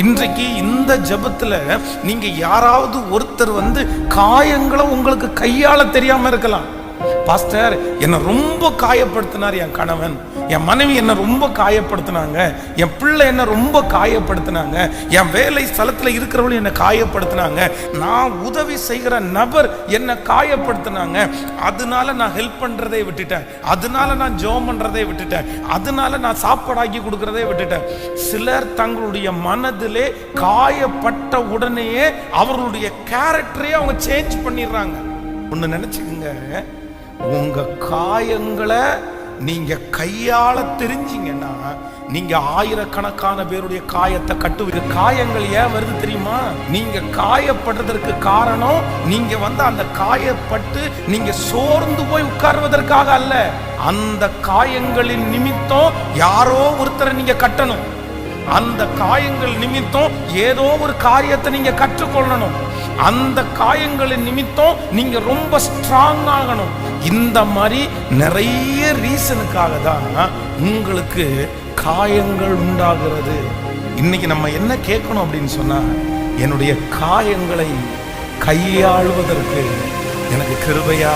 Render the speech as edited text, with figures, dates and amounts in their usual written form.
இன்றைக்கு இந்த ஜெபத்துல நீங்க யாராவது ஒருத்தர் காயங்களை உங்களுக்கு கையாள தெரியாம இருக்கலாம். பாஸ்டர், என்னை ரொம்ப காயப்படுத்தினார் என் கணவன், என் மனைவி என்ன ரொம்ப காயப்படுத்தினாங்க, என் பிள்ளை என்ன ரொம்ப காயப்படுத்தினாங்க, என் வேலை ஸ்தலத்தில் இருக்கிறவங்களும் என்னை காயப்படுத்தினாங்க, நான் உதவி செய்கிற நபர் என்னை காயப்படுத்தினாங்க, அதனால நான் ஹெல்ப் பண்றதை விட்டுட்டேன், அதனால நான் ஜெபம் பண்றதை விட்டுட்டேன், அதனால நான் சாப்பாடாக்கி கொடுக்கறதை விட்டுட்டேன். சிலர் தங்களுடைய மனதிலே காயப்பட்ட உடனேயே அவர்களுடைய கேரக்டரையே அவங்க சேஞ்ச் பண்ணிடுறாங்க. ஒன்று நினைச்சுக்கோங்க, உங்க காயங்களை நீங்க கையாள தெரிஞ்சீங்கன்னா நீங்க ஆயிரக்கணக்கான பேருடைய காயத்தை கட்டுவீங்க. காயங்கள் ஏன் வருது தெரியுமா? நீங்க காயப்படுறதற்கு காரணம் நீங்க அந்த காயப்பட்டு நீங்க சோர்ந்து போய் உட்கார்வதற்காக அல்ல. அந்த காயங்களின் நிமித்தம் யாரோ ஒருத்தரை நீங்க கட்டணும். அந்த காயங்கள் நிமித்தம் ஏதோ ஒரு காரியத்தை நீங்க கற்றுக்கொள்ளணும். அந்த காயங்களின் நிமித்தம் நீங்க ரொம்ப ஸ்ட்ராங் ஆகணும். இந்த மாதிரி நிறைய ரீசனுக்காக தான் உங்களுக்கு காயங்கள் உண்டாகிறது. இன்னைக்கு நம்ம என்ன கேட்கணும் அப்படின்னு சொன்னா, என்னுடைய காயங்களை கையாளுவதற்கு எனக்கு கிருபையா